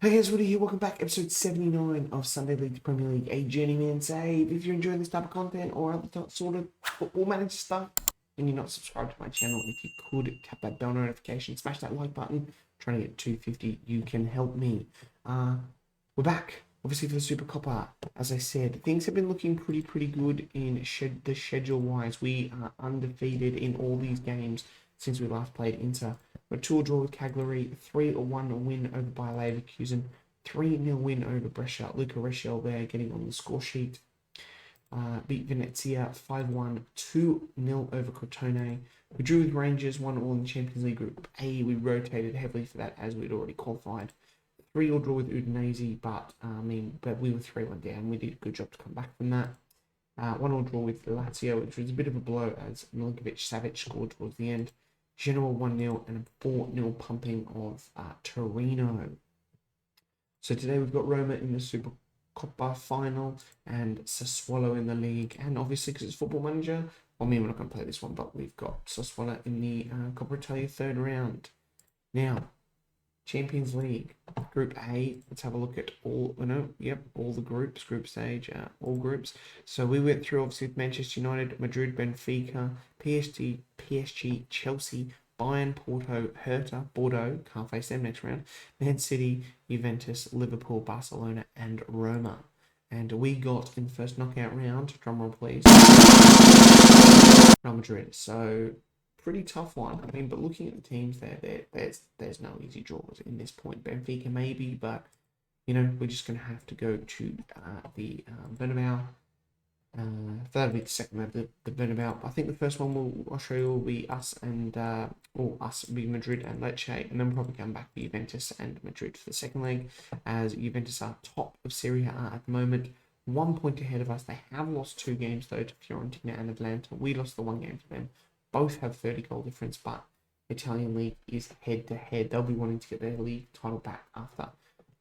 Hey guys, Woody here. Welcome back. Episode 79 of Sunday League Premier League, a Journeyman save. If you're enjoying this type of content or other sort of football manager stuff and you're not subscribed to my channel, if you could tap that bell notification, smash that like button. I'm trying to get 250, you can help me. We're back, obviously, for the Super Coppa. As I said, things have been looking pretty good in the schedule-wise. We are undefeated in all these games since we last played Inter. A 2-1 draw with Cagliari, 3-1 win over Bayer Leverkusen, 3-0 win over Brescia. Luca Resciel there getting on the score sheet. Beat Venezia 5-1, 2-0 over Crotone. We drew with Rangers, 1-1 in Champions League Group A. We rotated heavily for that as we'd already qualified. 3-3 draw with Udinese, but we were 3-1 down. We did a good job to come back from that. 1-1 draw with Lazio, which was a bit of a blow as Milinkovic-Savic scored towards the end. Genoa 1-0 and a 4-0 pumping of Torino. So today we've got Roma in the Super Coppa final and Sassuolo in the league. And obviously, because it's Football Manager, we're not going to play this one, but we've got Sassuolo in the Coppa Italia third round. Now, Champions League, Group A. Let's have a look at all the groups, group stage, all groups. So we went through, obviously, with Manchester United, Madrid, Benfica, PSG, Chelsea, Bayern, Porto, Hertha, Bordeaux, can't face them next round, Man City, Juventus, Liverpool, Barcelona, and Roma. And we got, in the first knockout round, drumroll please, Real Madrid. So pretty tough one. But looking at the teams there's no easy draws in this point. Benfica maybe, but we're just going to have to go to the Bernabeu. That'll be the second leg, the Bernabeu. I think the first one I'll show you will be us and us will be Madrid and Lecce, and then we'll probably come back to Juventus and Madrid for the second leg, as Juventus are top of Serie A at the moment. 1 point ahead of us. They have lost 2 games though to Fiorentina and Atlanta. We lost the 1 game to them. Both have 30 goal difference, but Italian league is head to head. They'll be wanting to get their league title back after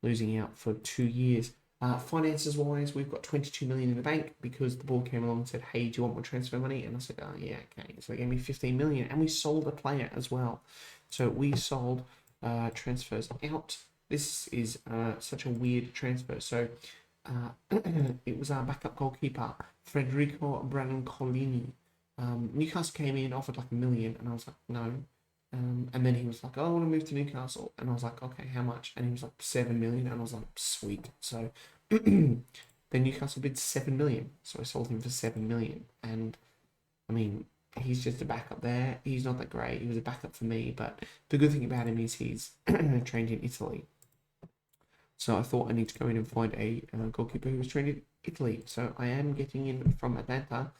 losing out for 2 years. Finances wise, we've got 22 million in the bank because the board came along and said, "Hey, do you want more transfer money?" And I said, "Oh yeah, okay." So they gave me 15 million, and we sold a player as well. So we sold transfers out. This is such a weird transfer. So it was our backup goalkeeper, Federico Brancalini. Newcastle came in, offered like $1 million, and I was like, no. And then he was like, "Oh, I want to move to Newcastle," and I was like, "Okay, how much?" And he was like, 7 million, and I was like, "Sweet." So then Newcastle bid 7 million, so I sold him for 7 million. And he's just a backup there. He's not that great. He was a backup for me, but the good thing about him is he's trained in Italy. So I thought I need to go in and find a goalkeeper who was trained in Italy. So I am getting in from Atlanta,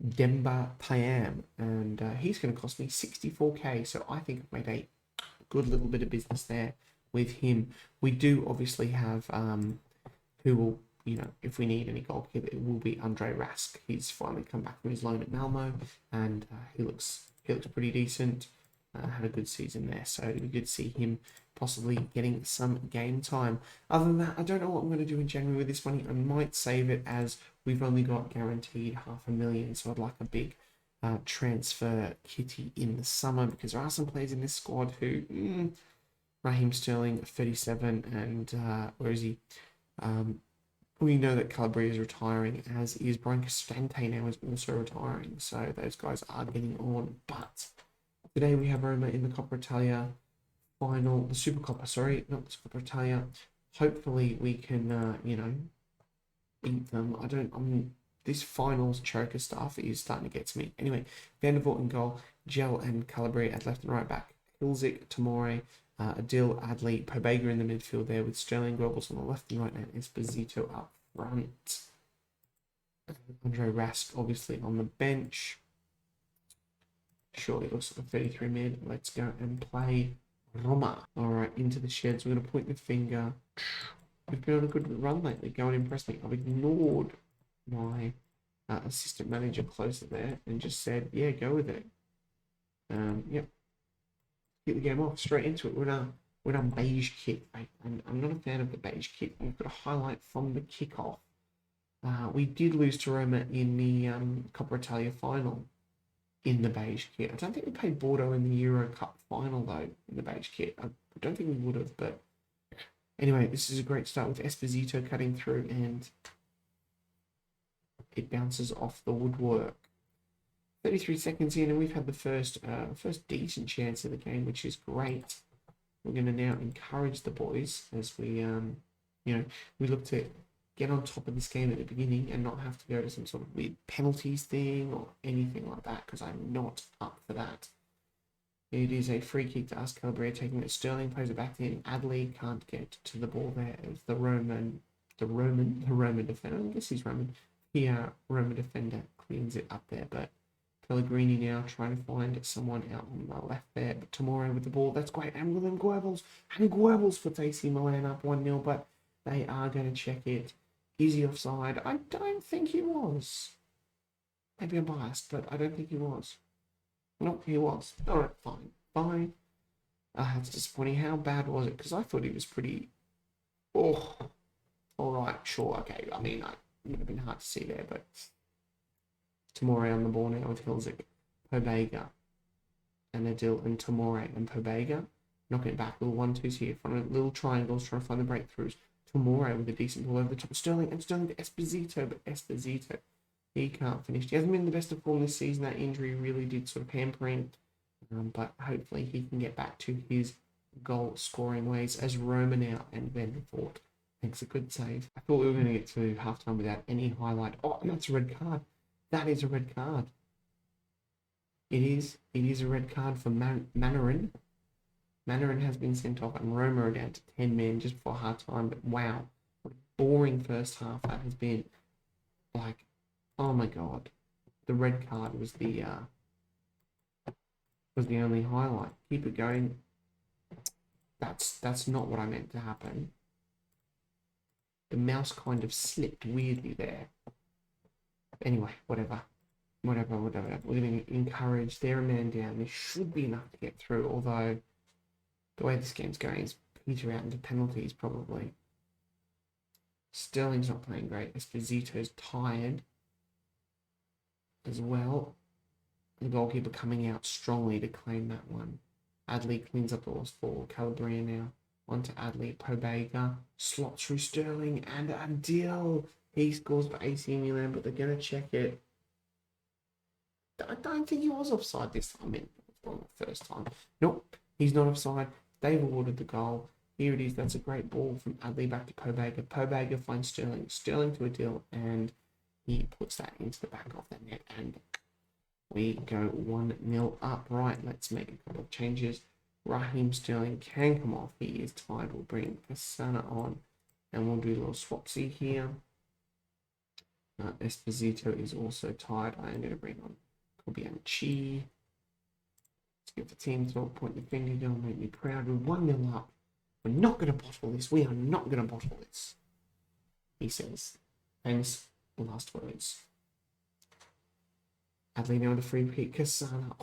Demba Payam, and he's going to cost me 64k. So I think I've made a good little bit of business there with him. We do obviously have who will, if we need any goalkeeper, it will be Andre Rask. He's finally come back from his loan at Malmo, and he looks pretty decent. Had a good season there, so it'd be good to see him possibly getting some game time. Other than that, I don't know what I'm going to do in January with this money. I might save it, as we've only got guaranteed $500,000, so I'd like a big transfer kitty in the summer, because there are some players in this squad who, Raheem Sterling, 37, and where is he? We know that Calabria is retiring, as is Brian Castante now is also retiring, so those guys are getting on. But today we have Roma in the Coppa Italia final, the Super Coppa, sorry, not the Super Italia. Hopefully we can, beat them. This finals choker stuff is starting to get to me. Anyway, Vandervoort in goal, Gel and Calabria at left and right back, Hilzik, Tamore, Adil, Adli, Pobega in the midfield there, with Sterling, Goebbels on the left and right, and Esposito up front. Andre Rask obviously on the bench. Surely looks like a 33 mid. Let's go and play Roma. Alright, into the sheds. We're going to point the finger. We've been on a good run lately. Go and impress me. I've ignored my assistant manager closer there and just said, yeah, go with it. Yep. Get the game off. Straight into it. We're in a beige kit. I'm not a fan of the beige kit. We've got a highlight from the kickoff. We did lose to Roma in the Coppa Italia final in the beige kit. I don't think we played Bordeaux in the Euro Cup final though in the beige kit. I don't think we would have, but Anyway, this is a great start with Esposito cutting through, and it bounces off the woodwork. 33 seconds in, and we've had the first decent chance of the game, which is great. We're going to now encourage the boys as we, we look to get on top of this game at the beginning and not have to go to some sort of weird penalties thing or anything like that, because I'm not up for that. It is a free kick to us. Calabria taking it. Sterling plays it back in. Adley can't get to the ball there. It's the Roman defender. I guess he's Roman. Roman defender cleans it up there, but Pellegrini now trying to find someone out on the left there. But Tomori with the ball. That's great. And William Goebbels. And Goebbels puts AC Milan up 1-0, but they are going to check it. Is he offside? I don't think he was. Maybe I'm biased, but I don't think he was. No, he was. All right, fine. It's disappointing. How bad was it? Because I thought he was pretty... Oh, all right, sure, okay. I mean, it would have been hard to see there, but... Tomori on the ball now with Hilzik, Pobega, and Adil, and Tomori and Pobega. Knocking it back, little 1-2s here, front little triangles, trying to find the breakthroughs. Tomori with a decent ball over the top of Sterling, and Sterling to Esposito, but Esposito, he can't finish. He hasn't been the best of form this season. That injury really did sort of hamper him, but hopefully he can get back to his goal-scoring ways as Roma now and Van Fort makes a good save. I thought we were going to get to halftime without any highlight. Oh, that's a red card. That is a red card. It is a red card for Manarin. Manarin has been sent off, and Roma are down to 10 men just before half time. But wow, what a boring first half that has been. Like, oh my god, the red card was the only highlight. Keep it going. That's not what I meant to happen. The mouse kind of slipped weirdly there. Anyway, whatever. We're going to encourage their man down. This should be enough to get through, although the way this game's going is peter out into penalties, probably. Sterling's not playing great. Esposito's tired as well. The goalkeeper coming out strongly to claim that one. Adley cleans up the lost ball. Calabria now. On to Adley. Pobega slots through Sterling and Adil. He scores for AC Milan, but they're going to check it. I don't think he was offside this time. I mean, on the first time. Nope, he's not offside. They've awarded the goal. Here it is. That's a great ball from Adley back to Pobega. Pobega finds Sterling. Sterling to Adil, and he puts that into the back of the net, and we go 1-0 up. Right, let's make a couple of changes. Raheem Sterling can come off. He is tired. We'll bring Cassana on, and we'll do a little swapsy here. Esposito is also tired. I am going to bring on Kobayashi. Let's give the team to point the finger. Don't make me proud. We're 1-0 up. We're not going to bottle this. We are not going to bottle this, he says. Famous last words. Adley now with a free kick. Cassana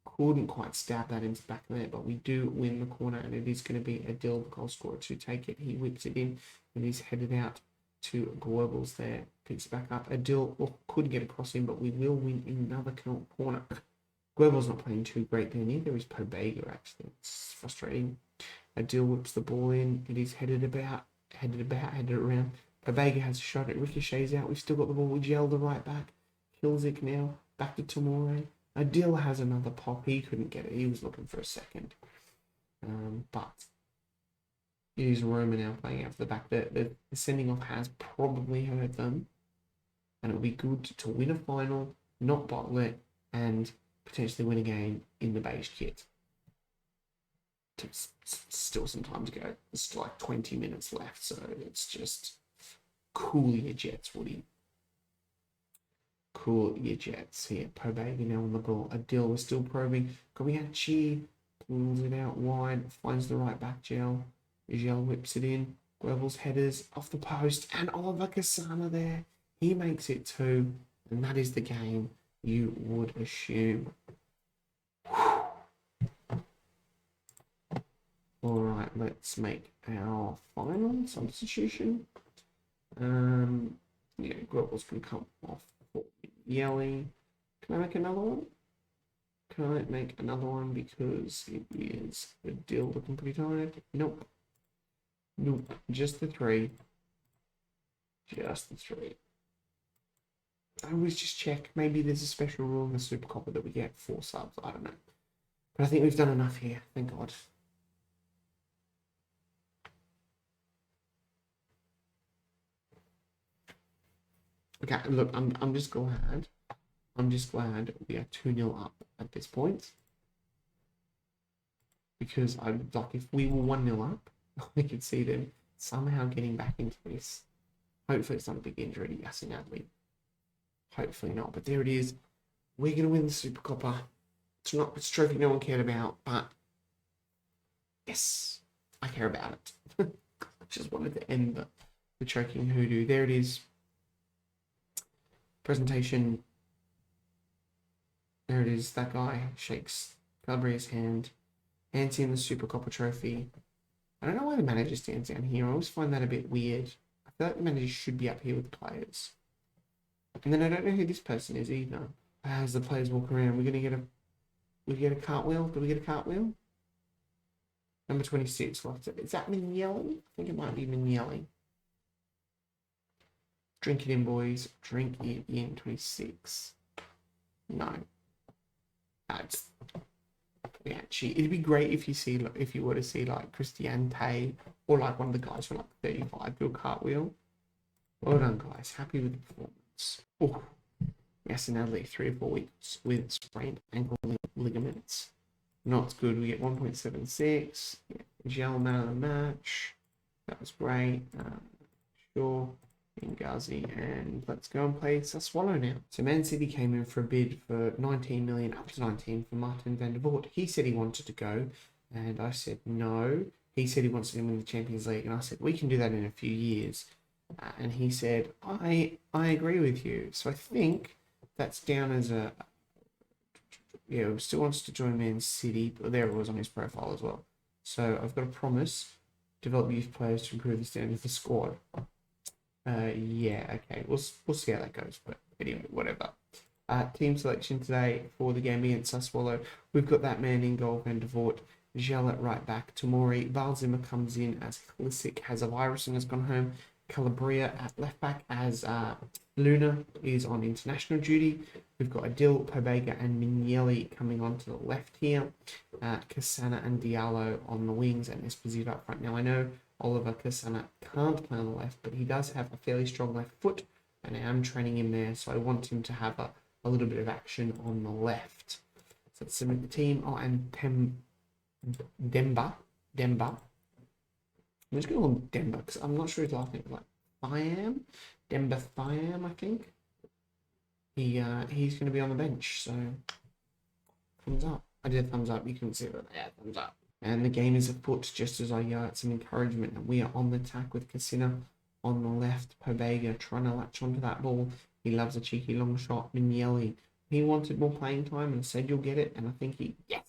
couldn't quite stab that into the back of the net, but we do win the corner, and it is going to be Adil, the goal scorer, to take it. He whips it in, and he's headed out to Goebbels there. Picks it back up. Adil could get across him, but we will win another corner. Goebbels not playing too great there. Neither is Pobega, actually. It's frustrating. Adil whips the ball in. It is headed around. Pobega has a shot. It ricochets out. We've still got the ball. We gel the right back. Hilzik now. Back to Tomori. Adil has another pop. He couldn't get it. He was looking for a second. But it is Roma now playing out for the back. The sending off has probably hurt them. And it will be good to win a final, not bottle it, and potentially win a game in the beige kit. Still some time to go. There's still like 20 minutes left, so it's just cool your jets, Woody. Cool your jets. Here, Pobega now on the ball. Adil was still probing. Kobayashi pulls it out wide, finds the right back Gel. Gel whips it in. Goebbels headers off the post, and Oliver Cassana there. He makes it 2, and that is the game you would assume. Alright, let's make our final substitution. Yeah, Goebbels can come off for yelling. Can I make another one? Can I make another one because it is a deal looking pretty tired? Nope. Nope, just the 3. Just the 3. I always just check. Maybe there's a special rule in the Super Coppa that we get 4 subs. I don't know. But I think we've done enough here. Thank God. Okay, look, I'm just glad. I'm just glad we are 2-0 up at this point. Because if we were 1-0 up, I could see them somehow getting back into this. Hopefully it's not a big injury to Yasin Adli. Hopefully not, but there it is. We're going to win the Super Coppa. It's not a trophy no one cared about, but yes, I care about it. I just wanted to end the choking hoodoo. There it is. Presentation. There it is. That guy shakes Calabria's hand. Hands in the Super Coppa trophy. I don't know why the manager stands down here. I always find that a bit weird. I feel like the manager should be up here with the players. And then I don't know who this person is either. As the players walk around, we get a cartwheel. Do we get a cartwheel? Number 26. Is that Mignelli? I think it might be Mignelli. Drink it in, boys. Drink it in. 26. No. That's. Yeah, it'd be great if you were to see like Cristiante or like one of the guys from like 35 do a cartwheel. Well done, guys. Happy with the performance. Oh, yes, and Adley 3 or 4 weeks with sprained ankle ligaments. Not good. We get 1.76. Yeah, Gel man of the match. That was great. Sure. Ngazi, and let's go and play Sassuolo now. So Man City came in for a bid for 19 million, up to 19 for Martin van der Voort. He said he wanted to go, and I said no. He said he wants to win the Champions League, and I said we can do that in a few years. And he said I agree with you. So I think that's down as a still wants to join Man City, but there it was on his profile as well. So I've got a promise: develop youth players to improve the standard of the squad. Yeah, okay, we'll see how that goes, but anyway, whatever. Team selection today for the game against Sassuolo. We've got that man in goal, Van der Voort, Gel at right back, Tomori, Balzima comes in as Klisic has a virus and has gone home, Calabria at left back as Luna is on international duty. We've got Adil, Pobega and Mignelli coming on to the left here, Cassana and Diallo on the wings, and Esposito up front. Now I know Oliver Cassana can't play on the left, but he does have a fairly strong left foot, and I am training him there, so I want him to have a little bit of action on the left. So let's submit the team. Oh, and Demba. I'm just going to call him Demba, because I'm not sure his last name is like Thiam. Demba Thiam, I think. He's going to be on the bench, so thumbs up. I did a thumbs up, you couldn't see it, yeah, thumbs up. And the game is afoot just as I yell out some encouragement. And we are on the attack with Cassina on the left. Pobega trying to latch onto that ball. He loves a cheeky long shot. Mignelli, he wanted more playing time and said you'll get it. And I think yes.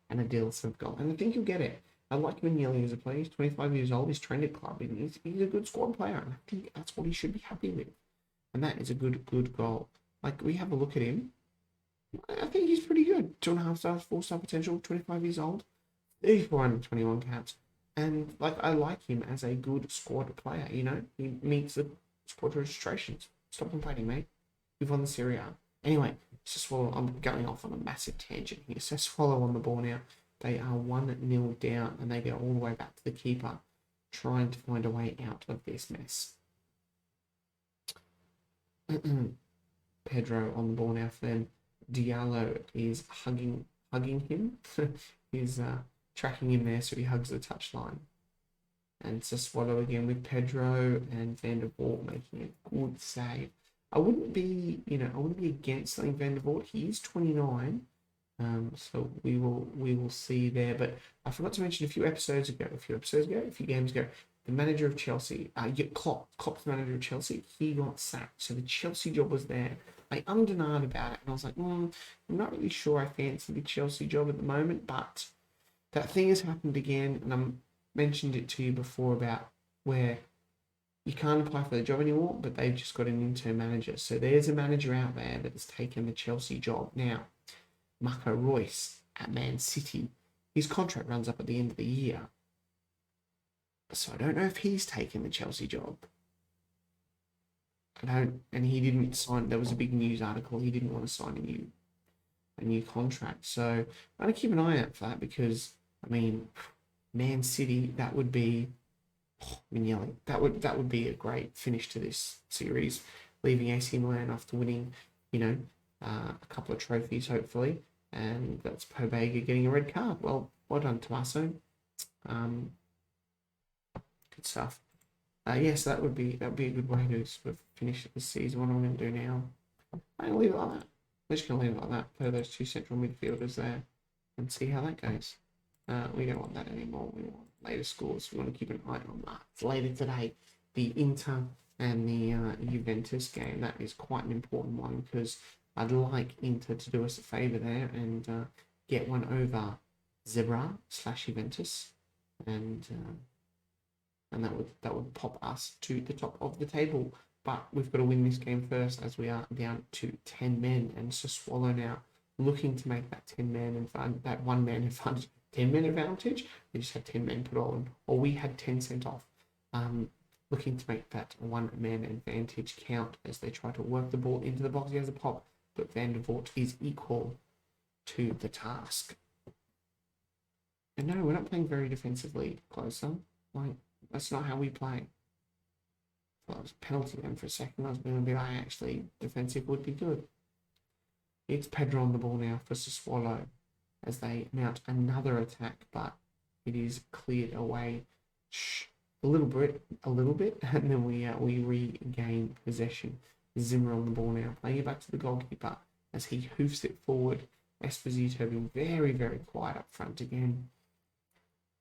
And Adil said goal. And I think you'll get it. I like Mignelli as a player. He's 25 years old. He's trained at club. He's a good squad player. And I think that's what he should be happy with. And that is a good goal. Like, we have a look at him. I think he's pretty good. 2.5 stars, 4-star potential, 25 years old. 421 caps, and like I like him as a good squad player. You know, he meets the squad registrations. Stop complaining, mate. You've won the Serie A. Anyway, Sassuolo. I'm going off on a massive tangent here. Sassuolo on the ball now. They are 1-0 down, and they go all the way back to the keeper, trying to find a way out of this mess. Pedro on the ball now for them. Diallo is hugging him. He's tracking him there, so he hugs the touchline. And Sassuolo again with Pedro and Van der Voort making a good save. I wouldn't be against something Van der Voort. He is 29, so we will see there. But I forgot to mention a few games ago, the manager of Chelsea, Klopp's the manager of Chelsea, he got sacked. So the Chelsea job was there. I undenied about it, and I was like, I'm not really sure I fancy the Chelsea job at the moment, but that thing has happened again, and I mentioned it to you before about where you can't apply for the job anymore, but they've just got an intern manager. So there's a manager out there that has taken the Chelsea job. Now, Marco Reus at Man City, his contract runs up at the end of the year. So I don't know if he's taken the Chelsea job. And he didn't sign. There was a big news article. He didn't want to sign a new contract. So I'm gonna keep an eye out for that because I mean, Man City, that would be Mignolet. That would be a great finish to this series, leaving AC Milan after winning, a couple of trophies hopefully, and that's Pobega getting a red card. Well done, Tommaso. Um, Good stuff. Yes, that would be a good way to sort of finish this season. What am I going to do now? I'm going to leave it like that. I'm just going to leave it like that. Play those two central midfielders there and see how that goes. We don't want that anymore. We want later scores. We want to keep an eye on that. It's later today. The Inter and the Juventus game. That is quite an important one because I'd like Inter to do us a favour there and get one over Zebra/Juventus, and that would pop us to the top of the table. But we've got to win this game first, as we are down to 10 men, and Sassuolo now looking to make that 1 man advantage, 10 men advantage. We just had 10 men put on, or we had 10 sent off. Looking to make that 1 man advantage count as they try to work the ball into the box. He has a pop, but Van der Voort is equal to the task. And no, we're not playing very defensively closer. That's not how we play. Well, it was a penalty then for a second. I was going to be like, actually, defensive would be good. It's Pedro on the ball now for Sassuolo as they mount another attack, but it is cleared away a little bit, and then we regain possession. Zimmer on the ball now, playing it back to the goalkeeper as he hoofs it forward. Esposito being very, very quiet up front again.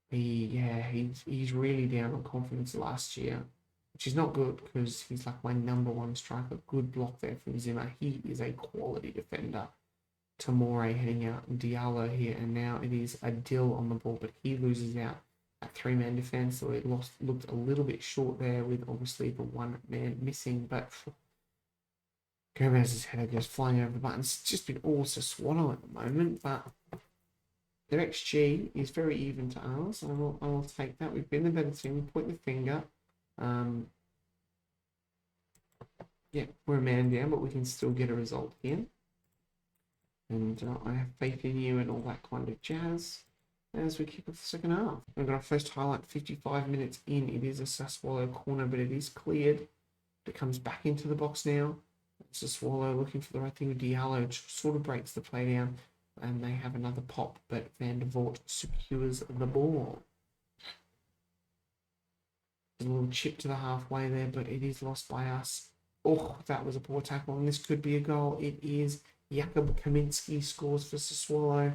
He's really down on confidence last year, which is not good because he's like my number one striker. Good block there from Zimmer. He is a quality defender. Tamore heading out, Diallo here, and now it is Adil on the ball, but he loses out at 3-man defense, so it looked a little bit short there with obviously the 1 man missing, but Gomez's header goes flying over the buttons. It's just been all Sassuolo at the moment, but their XG is very even to ours. I will take that. We've been the better team. We point the finger. We're a man down, but we can still get a result here. And I have faith in you and all that kind of jazz as we kick off the second half. We've got our first highlight 55 minutes in. It is a Sassuolo corner, but it is cleared. It comes back into the box now. Sassuolo looking for the right thing with Diallo. It sort of breaks the play down. And they have another pop, but Van der Voort secures the ball. There's a little chip to the halfway there, but it is lost by us. Oh, that was a poor tackle, and this could be a goal. It is. Jakub Kaminski scores for Sassuolo.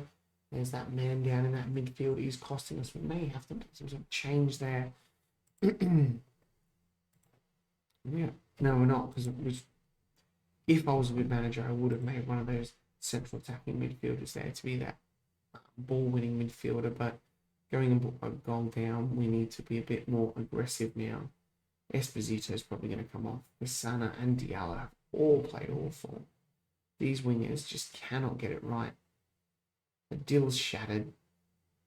There's that man down in that midfield. He's costing us. We may have to make some sort of change there. Yeah. No, we're not, because if I was a good manager, I would have made one of those central attacking midfielders there to be that ball-winning midfielder, but going a goal down, we need to be a bit more aggressive now. Esposito is probably going to come off. Sana and Diallo have all played awful. These wingers just cannot get it right. The deal's shattered.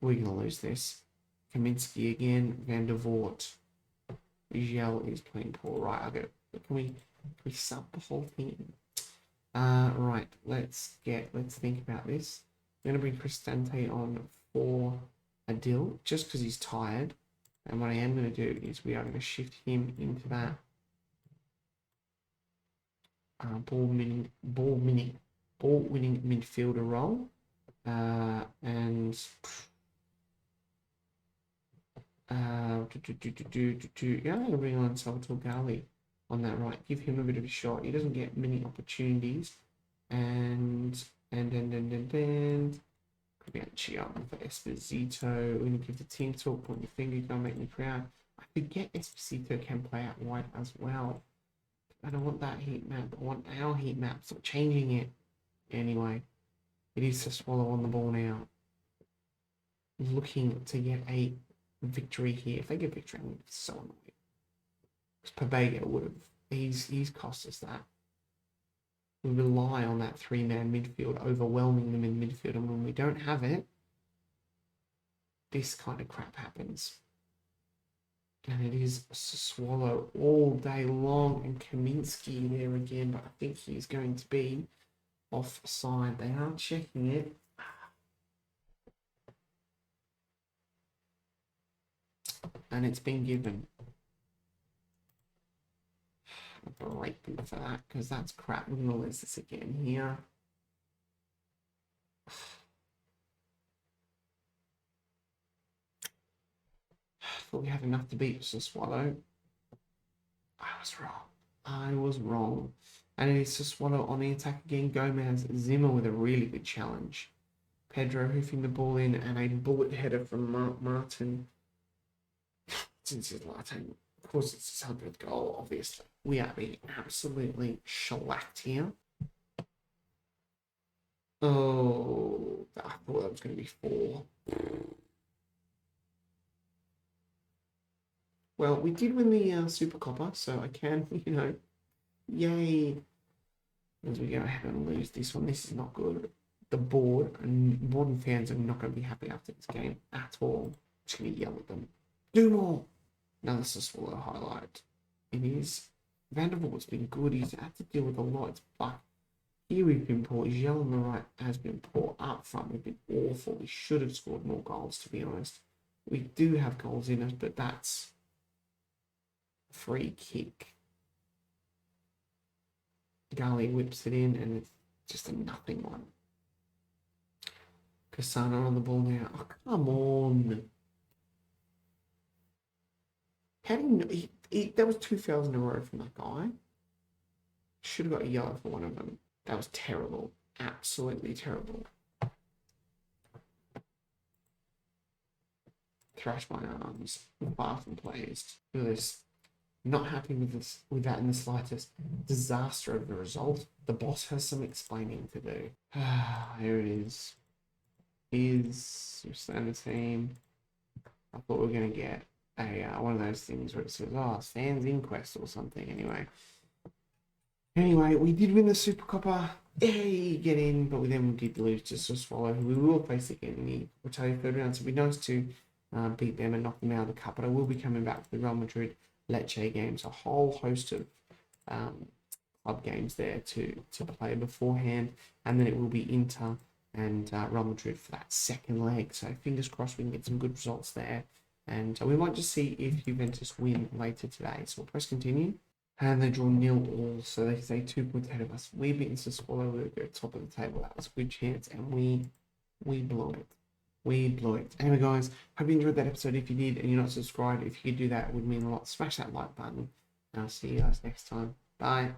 We're going to lose this. Kaminski again. Van der Voort. Vigel is playing poor. Right, can we sub the whole thing? Right, let's think about this. I'm going to bring Cristante on for Adil, just because he's tired. And what I am going to do is we are going to shift him into that ball-winning midfielder role. I'm going to bring on Salvatore Gali on that right. Give him a bit of a shot. He doesn't get many opportunities. And Comanche on for Esposito. We're going to give the team talk, point your finger, go make me proud. I forget Esposito can play out wide as well. I don't want that heat map. I want our heat map. Stop changing it. Anyway, it is Sassuolo on the ball now. Looking to get a victory here. If they get victory, I'm going to be so annoyed. Because Pobega would have. He's cost us that. We rely on that 3-man midfield, overwhelming them in midfield, and when we don't have it, this kind of crap happens. And it is Swallow all day long, and Kaminsky there again, but I think he's going to be offside. They are checking it. And it's been given. I'll break them for that, because that's crap. We're going to lose this again here. Thought we had enough to beat Swallow. I was wrong. And it is Swallow on the attack again. Gomez, Zimmer with a really good challenge. Pedro hoofing the ball in, and a bullet header from Martin. Since his last time, of course, it's his 100th goal, obviously. We are being absolutely shellacked here. Oh, I thought that was going to be 4. Well, we did win the Super Coppa, so I can, yay. As we go ahead and lose this one, this is not good. The board and Borden fans are not going to be happy after this game at all. I'm just going to yell at them. Do more! Now this is a Swallow highlight. It is. Vandervoort's been good. He's had to deal with a lot, but here we've been poor. Gel on the right has been poor. Up front, we've been awful. We should have scored more goals, to be honest. We do have goals in us, but that's free kick. Gali whips it in, and it's just a nothing one. Cassano on the ball now. Oh, come on. How do you know? That was 2 fouls in a row from that guy. Should have got a yellow for one of them. That was terrible. Absolutely terrible. Thrash my arms. Far from pleased. Look at this. Not happy with that in the slightest. Disaster of the result. The boss has some explaining to do. Here it is. Is your standard team. I thought we were going to get a one of those things where it says, Sans Inquest or something. Anyway, we did win the Super Coppa. Yay, get in, but then we did lose to Swallow, who we will face again in the Italia third round. So it'd be nice to beat them and knock them out of the cup. But I will be coming back for the Real Madrid Lecce games, a whole host of club games there to play beforehand, and then it will be Inter and Real Madrid for that second leg. So fingers crossed we can get some good results there, and we might just see if Juventus win later today. So we'll press continue, and they draw 0-0, so they say 2 points ahead of us. We beat Sassuolo, we go top of the table. That was a good chance, and we blew it. We blew it. Anyway, guys, hope you enjoyed that episode. If you did and you're not subscribed, if you could do that, it would mean a lot. Smash that like button, and I'll see you guys next time. Bye.